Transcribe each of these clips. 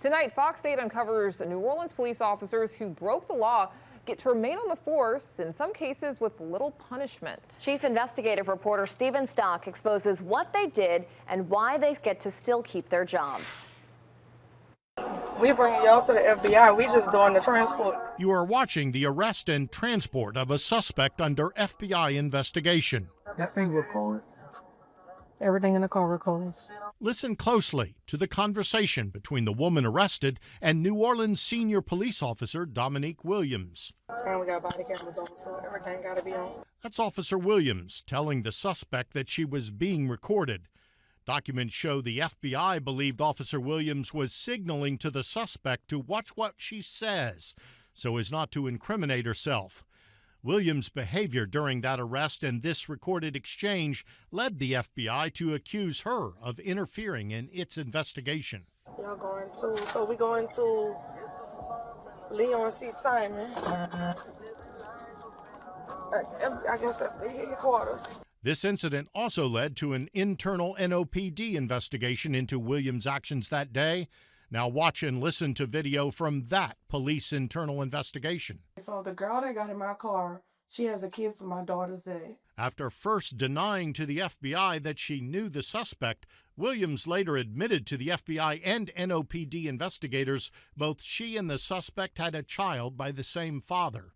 Tonight, Fox 8 uncovers New Orleans police officers who broke the law get to remain on the force, in some cases with little punishment. Chief investigative reporter Stephen Stock exposes what they did and why they get to still keep their jobs. We bringing y'all to the FBI. We just doing the transport. You are watching the arrest and transport of a suspect under FBI investigation. That thing records. Everything in the car records. Listen closely to the conversation between the woman arrested and New Orleans senior police officer Dominique Williams. And we got body cameras on, so everything got to be on. That's Officer Williams telling the suspect that she was being recorded. Documents show the FBI believed Officer Williams was signaling to the suspect to watch what she says so as not to incriminate herself. Williams' behavior during that arrest and this recorded exchange led the FBI to accuse her of interfering in its investigation. Y'all we going to Leon C. Simon. I guess that's the headquarters. This incident also led to an internal NOPD investigation into Williams' actions that day. Now watch and listen to video from that police internal investigation. So the girl that got in my car, she has a kid for my daughter's age. After first denying to the FBI that she knew the suspect, Williams later admitted to the FBI and NOPD investigators both she and the suspect had a child by the same father.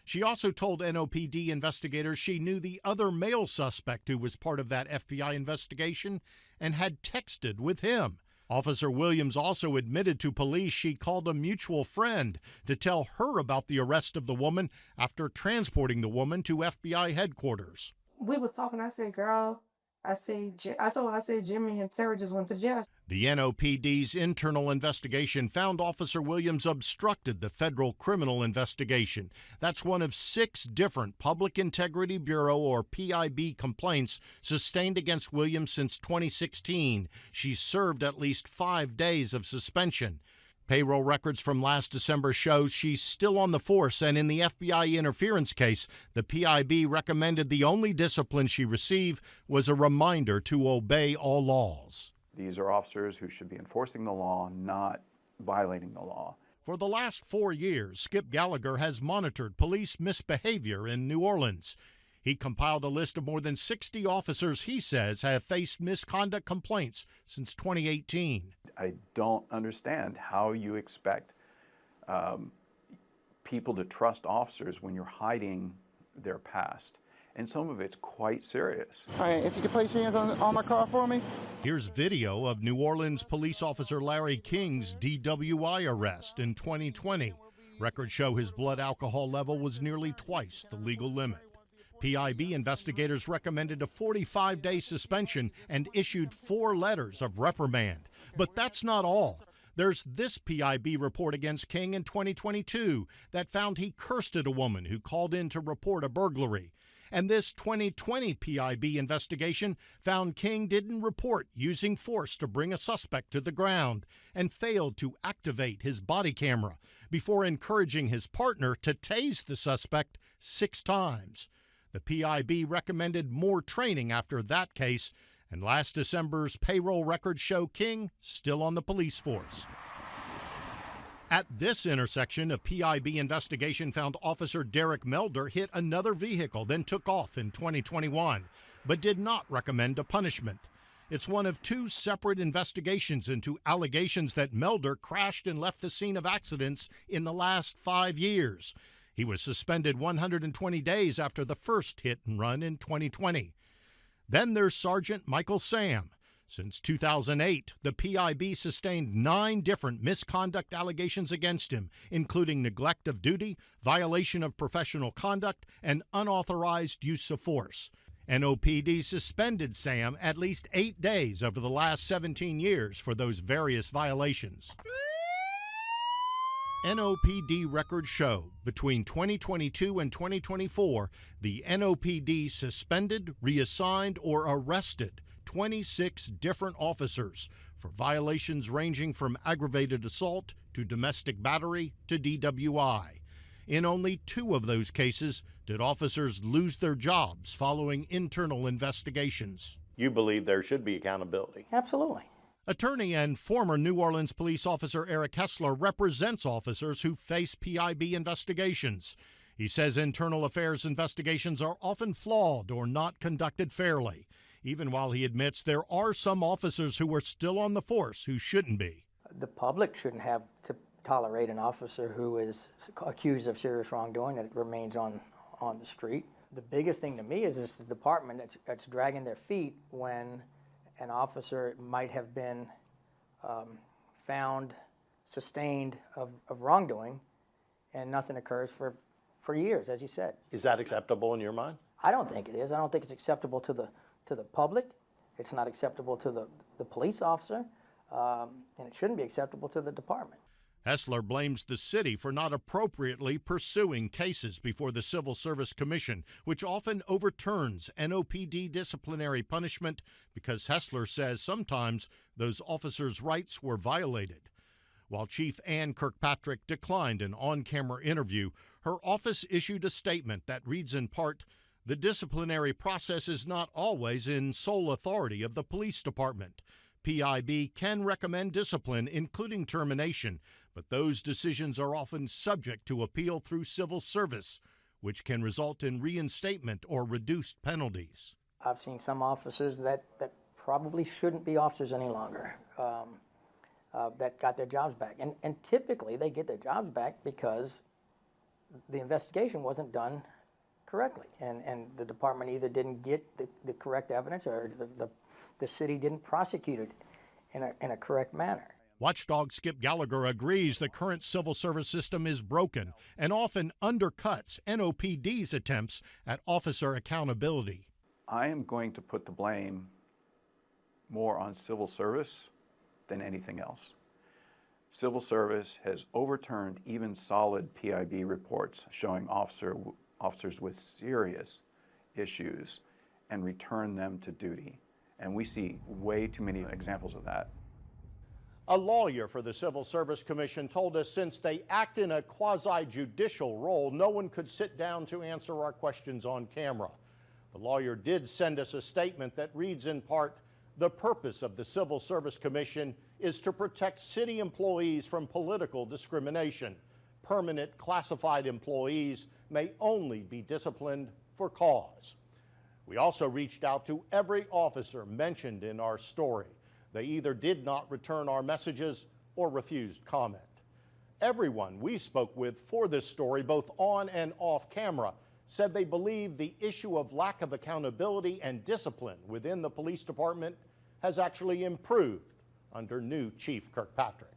She also told NOPD investigators she knew the other male suspect who was part of that FBI investigation and had texted with him. Officer Williams also admitted to police she called a mutual friend to tell her about the arrest of the woman after transporting the woman to FBI headquarters. We was talking, I said, girl, I told her, I said, Jimmy and Sarah just went to jail. The NOPD's internal investigation found Officer Williams obstructed the federal criminal investigation. That's one of 6 different Public Integrity Bureau or PIB complaints sustained against Williams since 2016. She served at least 5 days of suspension. Payroll records from last December show she's still on the force, and in the FBI interference case, the PIB recommended the only discipline she receive was a reminder to obey all laws. These are officers who should be enforcing the law, not violating the law. For the last 4 years, Skip Gallagher has monitored police misbehavior in New Orleans. He compiled a list of more than 60 officers he says have faced misconduct complaints since 2018. I don't understand how you expect people to trust officers when you're hiding their past. And some of it's quite serious. All right, if you could place your hands on my car for me. Here's video of New Orleans police officer Larry King's DWI arrest in 2020. Records show his blood alcohol level was nearly twice the legal limit. PIB investigators recommended a 45-day suspension and issued 4 letters of reprimand. But that's not all. There's this PIB report against King in 2022 that found he cursed at a woman who called in to report a burglary. And this 2020 PIB investigation found King didn't report using force to bring a suspect to the ground and failed to activate his body camera before encouraging his partner to tase the suspect 6 times. The PIB recommended more training after that case, and last December's payroll records show King still on the police force. At this intersection, a PIB investigation found Officer Derek Melder hit another vehicle, then took off in 2021, but did not recommend a punishment. It's one of 2 separate investigations into allegations that Melder crashed and left the scene of accidents in the last 5 years. He was suspended 120 days after the first hit and run in 2020. Then there's Sergeant Michael Sam. Since 2008, the PIB sustained 9 different misconduct allegations against him, including neglect of duty, violation of professional conduct, and unauthorized use of force. NOPD suspended Sam at least 8 days over the last 17 years for those various violations. NOPD records show between 2022 and 2024, the NOPD suspended, reassigned, or arrested 26 different officers for violations ranging from aggravated assault to domestic battery to DWI. In only 2 of those cases did officers lose their jobs following internal investigations. You believe there should be accountability? Absolutely. Attorney and former New Orleans police officer Eric Hesler represents officers who face PIB investigations. He says internal affairs investigations are often flawed or not conducted fairly, even while he admits there are some officers who are still on the force who shouldn't be. The public shouldn't have to tolerate an officer who is accused of serious wrongdoing that remains on the street. The biggest thing to me is the department that's dragging their feet when an officer might have been found sustained of wrongdoing and nothing occurs for years, as you said. Is that acceptable in your mind? I don't think it is. I don't think it's acceptable to the public. It's not acceptable to the police officer, and it shouldn't be acceptable to the department. Hesler blames the city for not appropriately pursuing cases before the Civil Service Commission, which often overturns NOPD disciplinary punishment because Hesler says sometimes those officers' rights were violated. While Chief Ann Kirkpatrick declined an on-camera interview, her office issued a statement that reads in part, "The disciplinary process is not always in sole authority of the police department. PIB can recommend discipline, including termination, but those decisions are often subject to appeal through civil service, which can result in reinstatement or reduced penalties." I've seen some officers that probably shouldn't be officers any longer that got their jobs back. And typically they get their jobs back because the investigation wasn't done correctly. And the department either didn't get the correct evidence or the city didn't prosecute it in a correct manner. Watchdog Skip Gallagher agrees the current civil service system is broken and often undercuts NOPD's attempts at officer accountability. I am going to put the blame more on civil service than anything else. Civil service has overturned even solid PIB reports showing officers with serious issues and returned them to duty. And we see way too many examples of that. A lawyer for the Civil Service Commission told us since they act in a quasi-judicial role, no one could sit down to answer our questions on camera. The lawyer did send us a statement that reads in part, "The purpose of the Civil Service Commission is to protect city employees from political discrimination. Permanent classified employees may only be disciplined for cause." We also reached out to every officer mentioned in our story. They either did not return our messages or refused comment. Everyone we spoke with for this story, both on and off camera, said they believe the issue of lack of accountability and discipline within the police department has actually improved under new Chief Kirkpatrick.